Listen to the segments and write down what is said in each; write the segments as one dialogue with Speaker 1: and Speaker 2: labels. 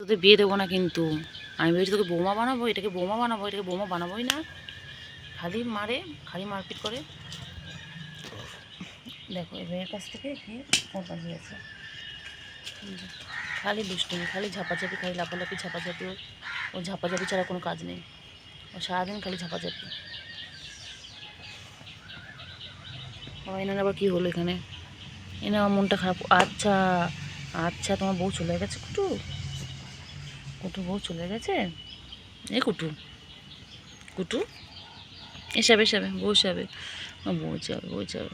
Speaker 1: তোদের বিয়ে দেবো না কিন্তু। আমি ভেবেছি তোকে বোমা বানাবো, এটাকে বোমা বানাবো, এটাকে বোমা বানাবোই না। খালি মারে, খালি মারপিট করে। দেখো এর কাছ থেকে কি ওর কাছে গেছে, খালি দুষ্টুমি, খালি ঝাপাঝাপি, খালি লাফালাফি ঝাপাঝাপি। ও ঝাপাঝাপি ছাড়া কোনো কাজ নেই, ও সারাদিন খালি ঝাপাঝাপি। এনার আবার কী হলো এখানে? এনে আমার মনটা খারাপ। আচ্ছা আচ্ছা, তোমার বউ চলে গেছে কুটু? কুটু বউ চলে গেছে? এ কুটু, কুটু এসবে এসবে, বউ যাবে, বউ যাবে, বউ যাবে।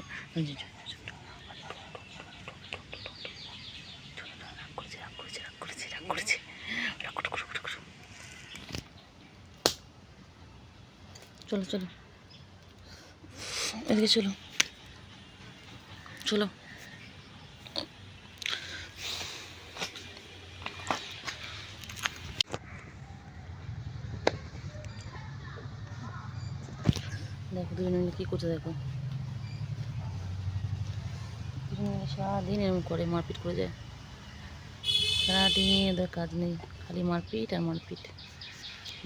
Speaker 1: চলো চলো, এদিকে চলো চলো। দেখো দুজন মিলে কী করছে, দেখো দুজন মিলে সারাদিন এরকম করে মারপিট করে যায়। সারাদিন এদের কাজ নেই, খালি মারপিট আর মারপিট।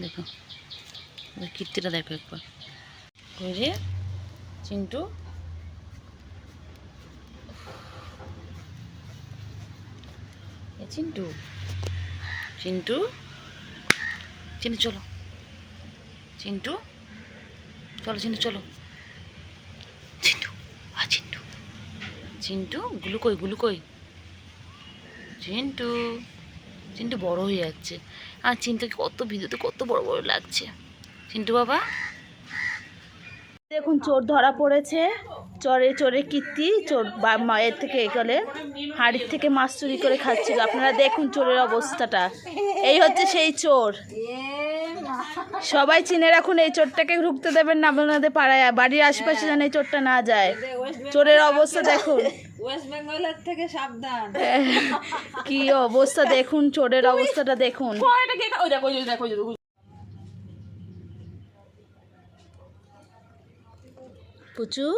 Speaker 1: দেখো ওদের কীর্তিটা দেখো একবার। ওই রে চিন্টু, এ চিন্টু, চিন্টু, চিন্টু চলো, চিন্টু চলো, চিন্টু চলো, চিন্টু আ চিন্টু, চিন্টু গুলুকই গুলুকই, চিন্টু, চিন্টু বড় হয়ে যাচ্ছে। আর চিন্টুকে কত ভিডিওতে কত বড় বড় লাগছে। চিন্টু বাবা
Speaker 2: দেখুন চোর ধরা পড়েছে। চোরে চোরে কীর্তি, চোর মায়ের থেকে এখানে হাড়ির থেকে মাছ চুরি করে খাচ্ছিল। আপনারা দেখুন চোরের অবস্থাটা। এই হচ্ছে সেই চোর। সবাই চিনে রাখুন, এই চোরটাকে ঢুকতে দেবেন না আপনাদের পাড়ায়, বাড়ির আশেপাশে যেন এই চোরটা না যায়। চোরের অবস্থা দেখুন,
Speaker 3: ওয়েস্ট বেঙ্গলের থেকে সাবধান।
Speaker 2: কি অবস্থা দেখুন, চোরের অবস্থাটা দেখুন। পুচু,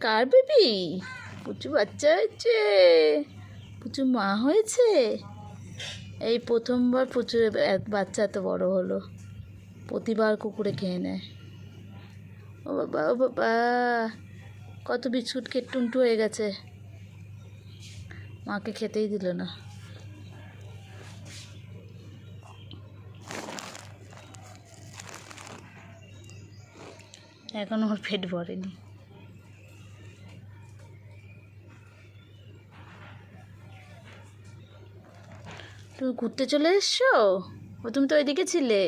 Speaker 2: কার বেবি? পুচু বাচ্চা হয়েছে, পুচু মা হয়েছে। এই প্রথমবার পুচুর বাচ্চা এত বড় হলো। প্রতিবার কুকুরে খেয়ে নেয়। ও বাবা, ও বাবা, কত বিস্কুট খেয়ে টুনটু হয়ে গেছে, মাকে খেতেই দিল না। এখন ওর পেট ভরেনি। তুমি ঘুরতে চলে এসছো? ও তুমি তো ওইদিকে ছিলে।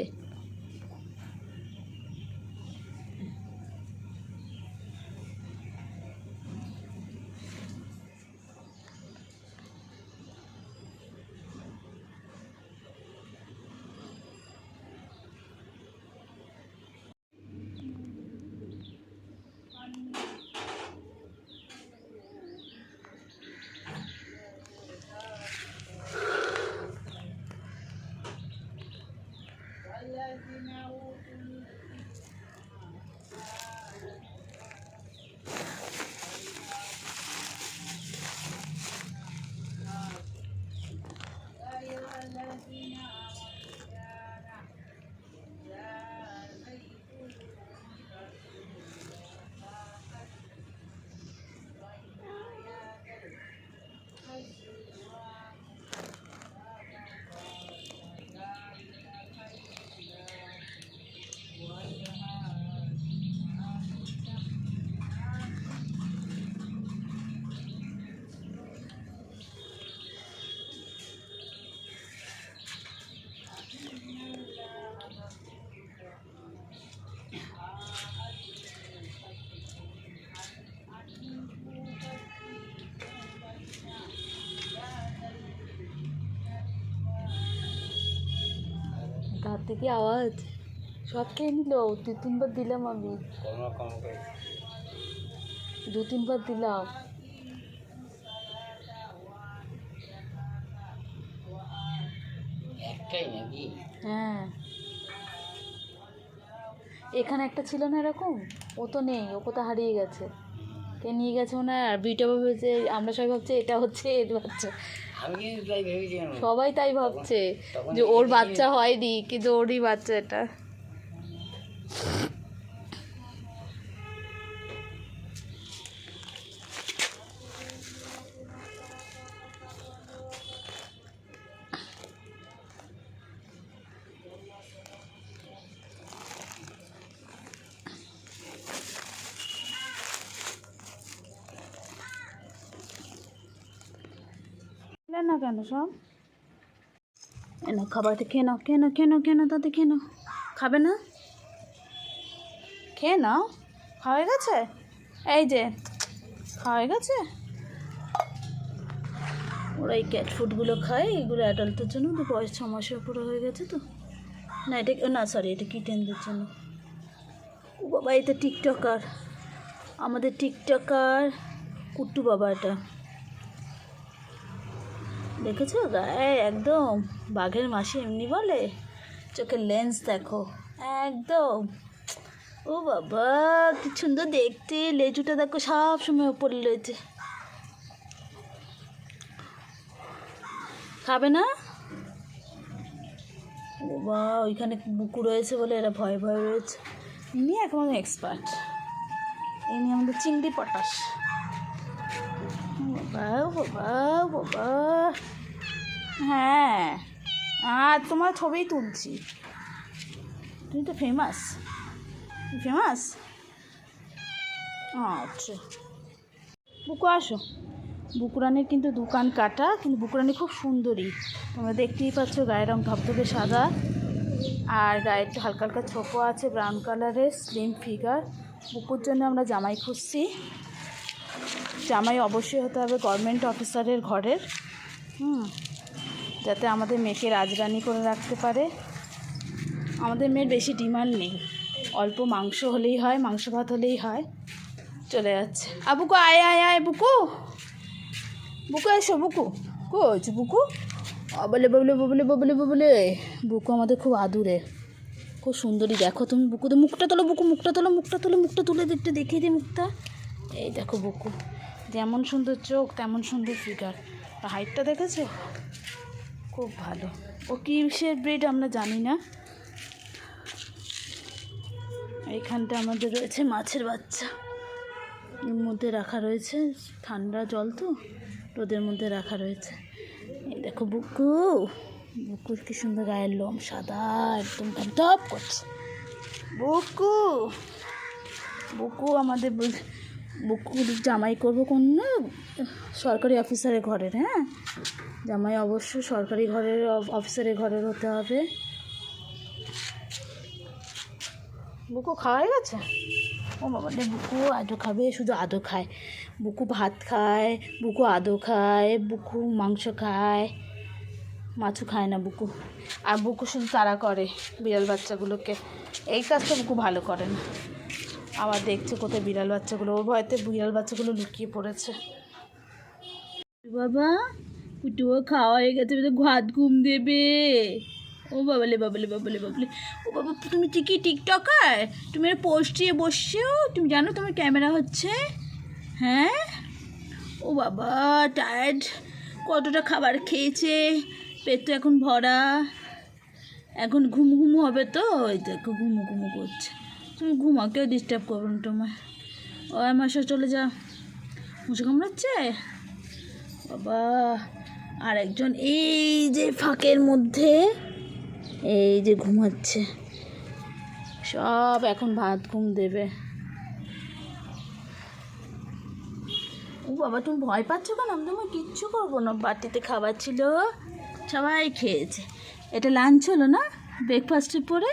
Speaker 2: তার থেকে আওয়াজ সব খেয়ে নিল। 2-3 বার দিলাম আমি, 2-3 বার দিলাম। হ্যাঁ, এখানে একটা ছিল না এরকম, ও তো নেই, ও কোথাও হারিয়ে গেছে। কে নিয়ে গেছে মনে হয়। আর বিটা ভেবেছে, আমরা সবাই ভাবছি এটা হচ্ছে এর বাচ্চা।
Speaker 4: আমি কিন্তু তাই ভেবেছিলাম।
Speaker 2: সবাই তাই ভাবছে যে ওর বাচ্চা হয়নি, কিন্তু ওরই বাচ্চা এটা। না কেন সব এনো খাবারটা খেয়ে নাও, খেয়ে নাও, খেয়ে নাও, খেয়ে নাও, তাতে খেয়ে নাও। খাবে না? খেয়ে নাও। খাওয়া হয়ে গেছে? এই যে খাওয়া হয়ে গেছে। ওরা এই ক্যাট ফুডগুলো খায়, এগুলো অ্যাডাল্টের জন্য, তো বয়স 6 মাসের উপরে হয়ে গেছে তো। না এটা না, সরি, এটা কিটেনদের জন্য। ও বাবা, এটা টিকটকার, আমাদের টিকটকার কুট্টু বাবা। এটা দেখেছো গায়ে একদম বাঘের মাসি এমনি বলে, চোখের লেন্স দেখো একদম। ও বাবা কি সুন্দর দেখতে, লেজুটা দেখো সব সময় ওপরে রয়েছে। খাবে না? ও বাবা, ওইখানে বুকু রয়েছে বলে এরা ভয়ে ভয়ে রয়েছে। ইনি এখন এক্সপার্ট, ইনি আমাদের চিংড়ি পটাশ। বাবা বাবা বাবা, হ্যাঁ আর তোমার ছবিই তুলছি, তুমি তো ফেমাস, ফেমাস। আচ্ছা বুকু আসো। বুকুরানির কিন্তু দোকান কাটা, কিন্তু বুকুরানি খুব সুন্দরী, তোমরা দেখতেই পাচ্ছ। গায়ের রং ধবধবে সাদা, আর গায়ে একটু হালকা হালকা ছোপো আছে, ব্রাউন কালারের, স্লিম ফিগার। বুকুর জন্য আমরা জামাই খুঁজছি। জামাই অবশ্যই হতে হবে গভর্নমেন্ট অফিসারের ঘরের, যাতে আমাদের মেয়েকে রাজরানি করে রাখতে পারে। আমাদের মেয়ের বেশি ডিমান্ড নেই, অল্প মাংস হলেই হয়, মাংস ভাত হলেই হয়, চলে যাচ্ছে। বুকু আয় আয় আয়, বুকু বুকু এসো, বুকু কো হয়েছে বুকু? বলে ববলে ববলে ববলে ববলে। বুকু আমাদের খুব আদুরে, খুব সুন্দরী। দেখো তুমি বুকু, তো মুখটা তোলো বুকু, মুখটা তোলো, মুখটা তোলো, মুখটা তুলে দেখতে দেখিয়ে দিই মুখটা। এই দেখো বুকু, যেমন সুন্দর চোখ তেমন সুন্দর ফিগার, হাইটটা দেখেছো? খুব ভালো। ও কিসের ব্রিড আমরা জানি না। এইখানটা আমাদের রয়েছে মাছের বাচ্চা, এর মধ্যে রাখা রয়েছে, ঠান্ডা জল তো, রোদের মধ্যে রাখা রয়েছে। এই দেখো বুকু, বুকুর কি সুন্দর গায়ের লোম, সাদা একদম টপ করছে। বুকু বুকু আমাদের বুকুর জামাই করবো কোন সরকারি অফিসারের ঘরের। হ্যাঁ, জামাই অবশ্যই সরকারি ঘরের, অফিসারের ঘরের হতে হবে। বুকু খাওয়া হয়ে গেছে? ও বাবা রে, বুকু আদো খাবে, শুধু আদো খায়। বুকু ভাত খায়, বুকু আদো খায়, বুকু মাংস খায়, মাছও খায় না বুকু। আর বুকু শুধু তাড়া করে বিড়াল বাচ্চাগুলোকে, এই কাজটা বুকু ভালো করে না। আবার দেখছে কোথায় বিড়াল বাচ্চাগুলো, ওর ভয়তে বিড়াল বাচ্চাগুলো লুকিয়ে পড়েছে। বাবা কুটুও খাওয়া হয়ে গেছে, ভাত ঘুম দেবে। ও বাবালে বাবালে বাবালে বাবালে, ও বাবা তুমি ঠিকই টিকটকার, তুমি পোস্ট দিয়ে বসছো, তুমি জানো তোমার ক্যামেরা হচ্ছে? হ্যাঁ, ও বাবা টায়ার্ড, কতটা খাবার খেয়েছে, পেট তো এখন ভরা, এখন ঘুম ঘুম হবে তো, ওই দেখো ঘুমু ঘুমু করছে। তুমি ঘুমাও, কেউ ডিস্টার্ব করবে না তোমার। ও আমার সাথে চলে যা, মশা কামড়াচ্ছে বাবা। আর একজন এই যে ফাঁকের মধ্যে, এই যে ঘুমাচ্ছে, সব এখন ভাত ঘুম দেবে। ও বাবা তুমি ভয় পাচ্ছ কেন? আমি তোমার কিচ্ছু করবো না, বাটিতে খাবার ছিল, সবাই খেয়েছে। এটা লাঞ্চ হলো না, ব্রেকফাস্টের পরে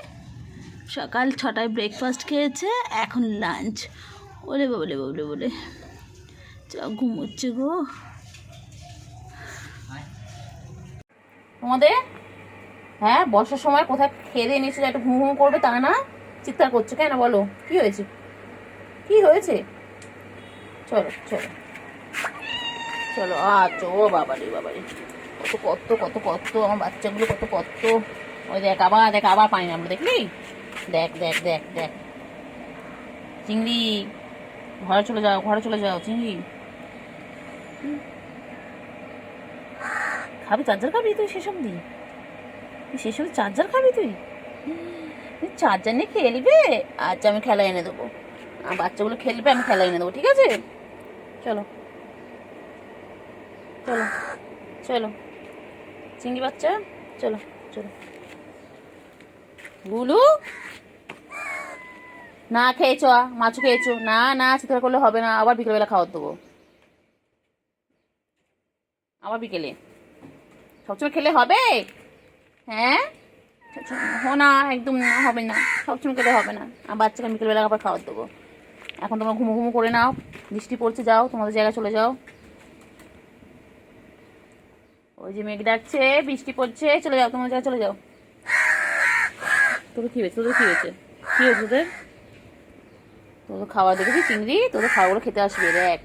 Speaker 2: সকাল 6টায় ব্রেকফাস্ট খেয়েছে, এখন লাঞ্চ। ওলে বলে বলে বলে চ ঘুমোচ্ছে গো।
Speaker 1: তোমাদের হ্যাঁ বর্ষার সময় কোথায় খেয়ে দিয়ে নিয়েছিল, একটু ঘুম ঘুম করবে, তা না চিৎকার করছো কেন? বলো কি হয়েছে, কি হয়েছে? চলো চলো চলো, আচ্ছা। ও বাবারে বাবারে, কত কত কত কত আমার বাচ্চাগুলো, কত কত। ওই দেখ আবার, দেখ আবার পানি নামলো, দেখলি? দেখ দেখ দেখ দেখ চিংড়ি, ঘরে চলে যাও, ঘরে চলে যাও চিংড়ি। খাবি চার্জার খাবি তুই সেসব দিয়ে? সেসব চার্জার খাবি তুই? চার্জার নিয়ে খেলবে? আচ্ছা আমি খেলা এনে দেবো, বাচ্চাগুলো খেলবে, আমি খেলা এনে দেবো, ঠিক আছে? চলো চলো চলো চিংড়ি বাচ্চা, চলো চলো। গুলু না খেয়েছো, মাছও খেয়েছো না? না চিৎকার করলে হবে না, আবার বিকেলবেলা খাওয়ার দেবো, আবার বিকেলে। সবসময় খেলে হবে? হ্যাঁ না একদম না, হবে না, সবসময় খেলে হবে না, আর বাচ্চাকে বিকেলবেলা আবার খাওয়ার দেবো। এখন তোমরা ঘুমো ঘুমো করে নাও, বৃষ্টি পড়ছে, যাও তোমাদের জায়গায় চলে যাও। ওই যে মেঘ ডাকছে, বৃষ্টি পড়ছে, চলে যাও তোমাদের জায়গায় চলে যাও। তোদের কি হয়েছে? তোদের কি হয়েছে? কি হয়েছে তোদের? তোদের খাওয়া দেখেছি চিংড়ি, তোদের খাওয়াগুলো খেতে আসবে দেখ।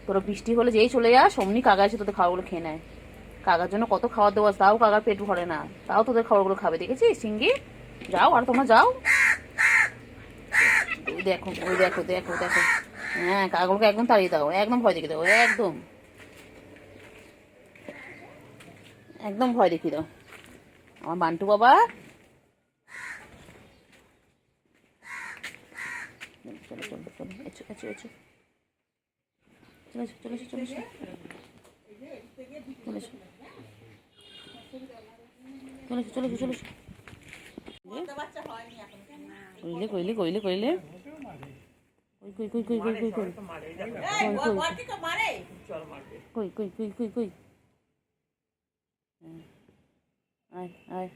Speaker 1: তোরা বৃষ্টি হলে যেই চলে যাস অমনি কাকা এসে তোদের খাওয়াগুলো খেয়ে নেয়। কাকার জন্য কত খাবার দেওয়া, তাও কাকার পেট ভরে না, তাও তোদের খাবারগুলো খাবে, দেখেছিস চিংড়ি? যাও, আর তোমরা যাও। ওই দেখো ওই দেখো দেখো দেখো, হ্যাঁ কাকাগুলোকে একদম তাড়িয়ে দাও, একদম ভয় দেখিয়ে দাও, একদম একদম ভয় দেখিয়ে দাও আমার বান্টু বাবা। চলো চলো চলো, এসো এসো এসো, চলে এসো চলে এসো চলে এসো চলে এসো চলে এসো চলে এসো চলে এসো। কইলে কইলে কইলে কইলে কই কই কই কই কই কই কই কই কই কই কই কই, আয় আয়,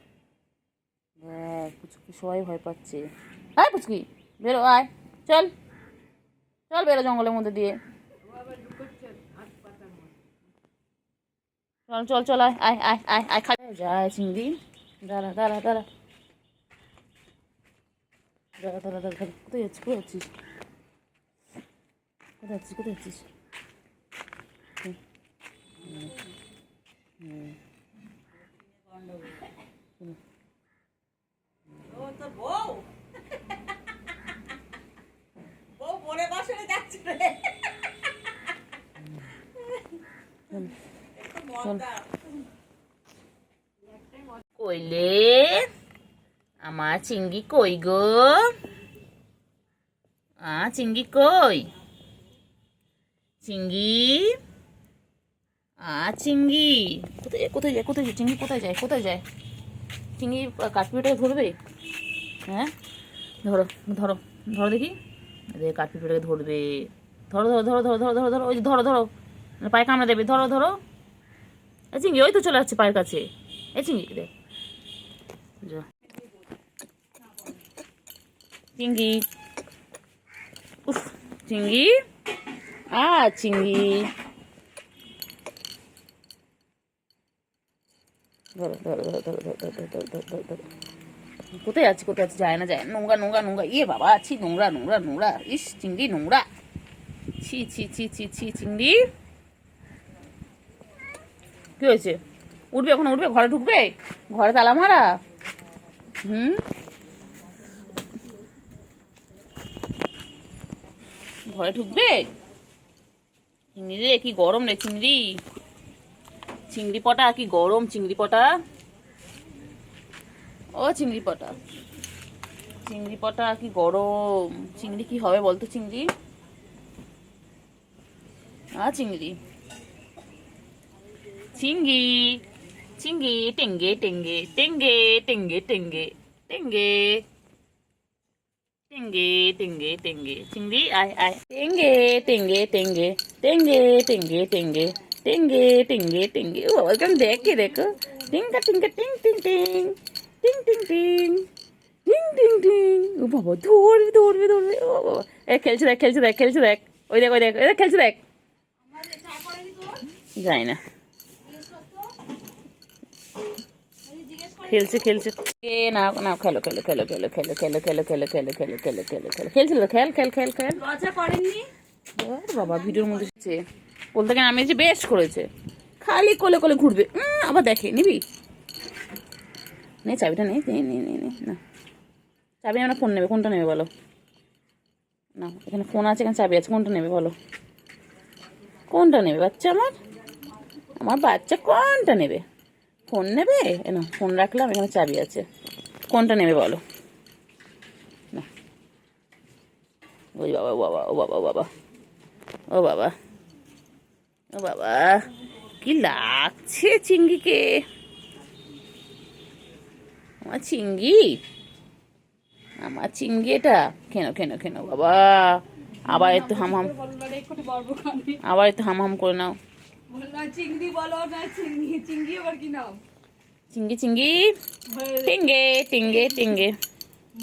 Speaker 1: দেখ পুচকি সবাই ভয় পাচ্ছে। আয় পুচকি বেরো, আয় চল চল, বেরো জঙ্গলের মধ্যে দিয়ে, চল চল চল, আয় আয় আয় আয় আয়, খাই যায় চিংড়ি, দাঁড়া দাঁড়া দাঁড়া দাঁড়া দাঁড়া দাঁড়া, কোথায় যাচ্ছিস? কোথায় যাচ্ছিস? কোথায় যাচ্ছিস? কোথায় যাচ্ছিস? কইলে আমার চিংড়ি কই গো? চিংড়ি কই? চিংড়ি চিংড়ি কোথায় কোথায় যায়? কোথায় যায় চিংড়ি? কোথায় যায়? কোথায় যায় চিংড়ি? কাঠপিটাকে ধরবে? হ্যাঁ ধরো ধরো ধরো দেখি, কাঠপিটাকে ধরবে, ধরো ধরো ধরো ধরো ধরো ধরো ধরো, ওই যে ধরো ধরো, পায়ে কামড়ে দেবে, ধরো ধরো। এ চিংড়ি ওই তো চলে যাচ্ছে পায়ের কাছে, এ চিংড়ি দেখ, চিংড়ি, উফ চিংড়ি, চিংড়ি, ধরো ধরো ধরো ধরো ধরো ধরো ধরো ধরো ধরো ধরো, কোথায় আছে? কোথায় আছে? যায় না যায় না, নোংরা নোংরা নোংরা, ইয়ে বাবা ছি, নোংরা নোংরা নোংরা, ইস চিংড়ি নোংরা, ছি ছি ছি ছি ছি চিংড়ি। কি হয়েছে? উঠবে এখন? উঠবে? ঘরে ঢুকবে? ঘরে তালা মারা? ঘরে ঢুকবে? চিংড়ি রে কি গরম রে চিংড়ি, চিংড়ি পটা কি গরম, চিংড়ি পটা, ও চিংড়ি পটা, চিংড়ি পটা কি গরম, চিংড়ি কি হবে বলতো চিংড়ি? চিংড়ি, চিংড়ি, চিংড়ি, টেঙ্গে টেঙ্গে টেঙ্গে টেঙ্গে টেঙ্গে টেঙ্গে টেঙ্গে টেঙ্গে টেঙ্গে, চিংড়ি আয় আয়, টেঙ্গে টেঙ্গে টেঙ্গে টেঙ্গে টেঙ্গে টেঙ্গে টেঙ্গে টেঙ্গে টেঙ্গে, ও বাবা কেমন দেখে দেখো, টিঙ্কা টিঙ্কা টিং টিং টিং টিং টিং টিং টিং টিং টিং, ও বাবা ধরবে ধরবে ধরবে, ও বাবা এ খেলছে দেখ খেলছে দেখ খেলছে দেখ, ওই দেখ ওই দেখ ওই দেখ খেলছে দেখ, যাই না খেলছে খেলছে, না না খেলো খেলো খেলো খেলো খেলো খেলো খেলো খেলো খেলো খেলো খেলো খেলো খেলো, খেলছিল খেল খেল খেল খেল, বাবা ভিডিওর মধ্যে কোল থেকে নামিয়েছে, বেশ করেছে, খালি কোলে কোলে ঘুরবে, আবার দেখে নিবি, নে চাবিটা নে নে নে নে নে, না চাবি আমরা ফোন নেবে, কোনটা নেবে বলো? না এখানে ফোন আছে, এখানে চাবি আছে, কোনটা নেবে বলো? কোনটা নেবে বাচ্চা আমার? আমার বাচ্চা কোনটা নেবে? ফোন নেবে? না, ফোন রাখলাম, এখানে চাবি আছে। কোনটা নেবে বলো? না, ওই বাবা, ও বাবা, ও বাবা, ও বাবা, ও বাবা, ও বাবা, কি লাগছে চিংড়িকে। আমার চিংড়ি, আমার চিংড়ি এটা। কেন কেন কেন বাবা, আবার একটু হাম হাম, আবার একটু হাম হাম করে নাও।
Speaker 3: চিংড়ি বলো না, চিংড়ি চিংড়ি আবার কি নাম?
Speaker 1: চিংড়ি চিংড়ি, টেঙ্গে টেঙ্গে টেঙ্গে,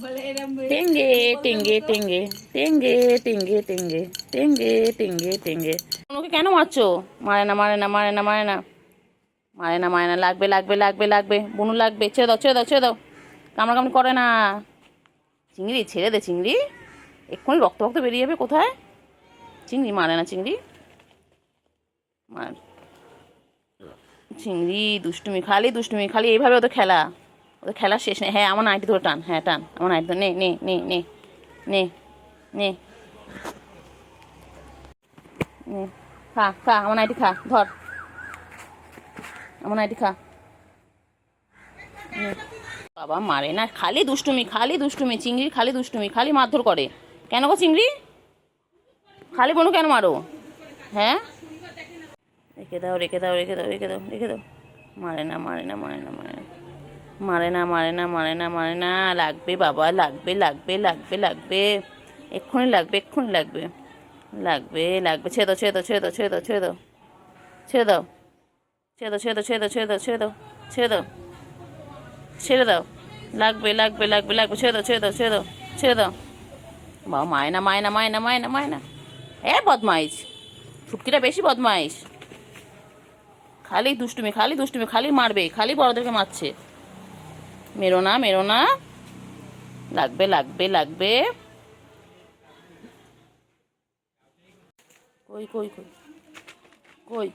Speaker 3: বলে এরম
Speaker 1: টেঙ্গে টেঙ্গে টেঙ্গে, টেঙ্গে টেঙ্গে টেঙ্গে, টেঙ্গে টেঙ্গে টেঙ্গে। ওকে কেন মারছো? মারে না মারে না মারে না মারে না মারে না মারে না, লাগবে লাগবে লাগবে লাগবে, বুনু লাগবে। ছেড়ে দাও ছেড়ে দাও ছেড়ে দাও, কামড়া কামড়ি করে না। চিংড়ি ছেড়ে দে চিংড়ি, এক্ষুনি রক্ত রক্ত বেরিয়ে যাবে। কোথায় চিংড়ি? মারে না চিংড়ি, মার। চিংড়ি দুষ্টুমি, খালি দুষ্টুমি, খালি এইভাবে ওদের খেলা, ওদের খেলা শেষ নেই। হ্যাঁ, আমার নাইটি ধরে টান, হ্যাঁ টান, আমার নাইটি ধরে, নে নে নে নে নে নে নে, খা খা, আমার নাইটি খা, ধর আমার নাইটি খা। নে। বাবা মারে না, খালি দুষ্টুমি, খালি দুষ্টুমি, চিংড়ির খালি দুষ্টুমি, খালি মারধর করে। কেন গো চিংড়ি, খালি বোনু কেন মারো? হ্যাঁ, রেখে দাও রেখে দাও রেখে দাও রেখে দাও রেখে দাও। মারে না মারে না মারে না মারে না মারে না মারে না মারে না মারে না, লাগবে বাবা, লাগবে লাগবে লাগবে লাগবে, এক্ষুনি লাগবে এক্ষুনি লাগবে, লাগবে লাগবে। ছেড়ে দাও ছেড়ে দাও ছেড়ে দাও ছেড়ে দাও ছেড়ে দাও ছেড়ে দাও ছেড়ে দাও ছেড়ে দাও ছেড়ে দাও ছেড়ে দাও ছেড়ে দাও ছেড়ে দাও ছেড়ে দাও, লাগবে লাগবে লাগবে লাগবে, ছেড়ে দাও ছেড়ে দাও ছেড়ে দাও ছেড়ে দাও। বাবা মায় না মায় না মায় না মায় না মায় না, এ বদমাইশ, ছুটকিটা বেশি বদমাইশ, খালি দুষ্টুমি খালি দুষ্টুমি, খালি মারবে, খালি বড়দেরকে মারছে। মেরো না মেরো না, লাগবে লাগবে লাগবে। কই কই কই কই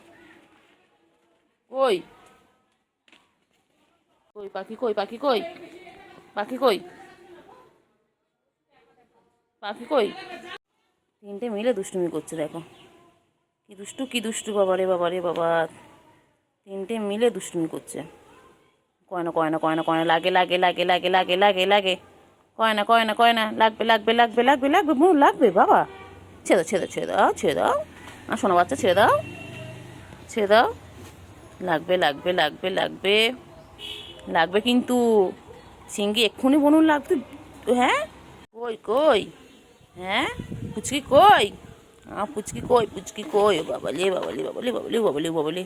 Speaker 1: কই কই পাখি কই পাখি কই পাখি কই পাখি কই? তিনটে মিলে দুষ্টুমি করছে, দেখো কি দুষ্টু বাবা রে বাবা রে বাবা, তিনটে মিলে দুষ্টুমি করছে। কয়না কয়না কয়না কয়না, লাগে লাগে লাগে লাগে লাগে লাগে লাগে, কয়না কয়না কয়না, লাগবে লাগবে লাগবে লাগবে লাগবে, মু লাগবে বাবা। ছেড়ে দাও ছেড়ে দাও ছেড়ে দাও ছেড়ে দাও, না শোনো বাচ্চা, ছেড়ে দাও ছেড়ে দাও, লাগবে লাগবে লাগবে লাগবে লাগবে কিন্তু। সিঙ্গি এক্ষুনি বনুন লাগবে। হ্যাঁ, কই কই, হ্যাঁ পুচকি কই, পুচকি কই পুচকি কই, ও বাবালি বাবালি বাবালি বাবালি বাবালি বাবালি,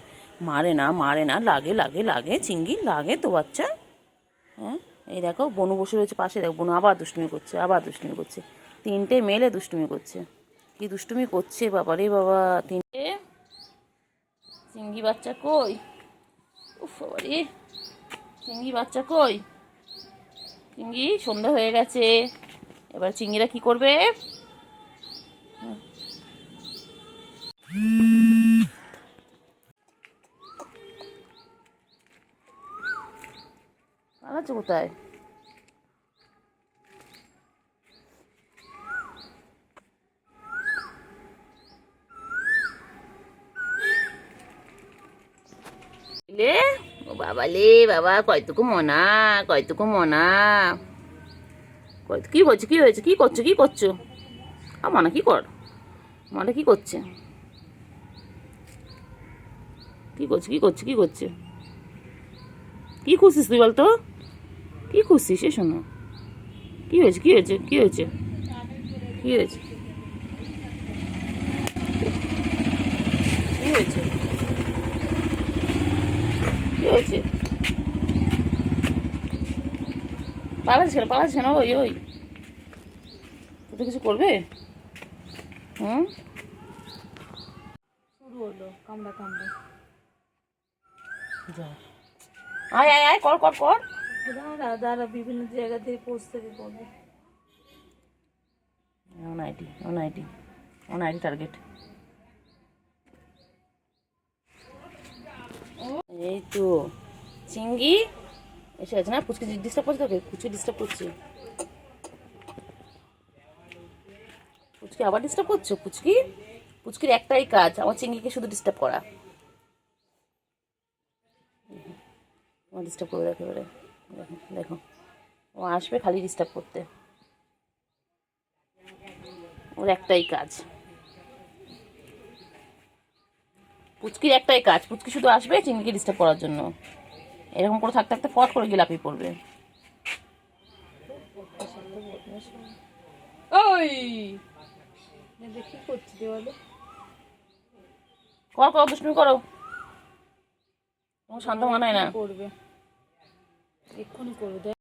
Speaker 1: মারে না মারে না, লাগে লাগে লাগে, চিংড়ি লাগে তো বাচ্চা। হ্যাঁ, এই দেখো বনু বসে রয়েছে পাশে, দেখো বনু আবার দুষ্টুমি করছে, আবার দুষ্টুমি করছে, তিনটে মেলে দুষ্টুমি করছে। কি দুষ্টুমি করছে বাবা রে বাবা, তিনটে চিংড়ি বাচ্চা কই, উফ বাবা রে, চিংড়ি বাচ্চা কই? চিংড়ি সন্ধ্যা হয়ে গেছে, এবার চিংড়িরা কি করবে? পালাচ্ছে কোথায়? লে, ও বাবা লে বাবা, কয়টুকু মনা, কয়টুকু মনা, কি হয়েছে কি হয়েছে, কি করছো কি করছো? মনা কি কর, মনা কি করছে, কি করছে কি করছে কি করছে, কি খুশিস তুই বলতো, কি খুশিস? এ শোনো, কি হয়েছে কি হয়েছে কি হয়েছে কি হয়েছে কি হয়েছে কি হয়েছে? পালাচ্ছে কেন ওই ওই, তোদের কিছু করবে? হুম,
Speaker 3: শুরু হলো কামড়া কামড়া।
Speaker 1: যা, আয় আয় আয়, কর কর কর।
Speaker 3: দাঁড়া দাঁড়া, বিভিন্ন জায়গা থেকে পোস্ট থেকে করবো।
Speaker 1: Ninety ninety ninety target. এই তো চিংড়ি এসে গেছে না, পুচকি ডিস্টার্ব করছে তোকে, পুচকি ডিস্টার্ব করছে, পুচকি আবার ডিস্টার্ব করছো? পুচকি, পুচকির একটাই কাজ আমার চিংড়িকে শুধু ডিস্টার্ব করা। ও ডিস্টার্ব করবে একেবারে। দেখো দেখো, ও আসবে খালি ডিস্টার্ব করতে, ওর একটাই কাজ, পুচকির একটাই কাজ, পুচকি শুধু আসবে চিংড়িকে ডিস্টার্ব করার জন্য। এরকম করে থাকতে থাকতে ফট করে গিয়ে লাফিয়ে পড়বে।
Speaker 3: ওই দেখি করছি দেওয়ালে
Speaker 1: কর করো, দুষ্টুমি করো, তোমার শান্ত মানায় না।
Speaker 3: করবে, এক্ষুনি করবে।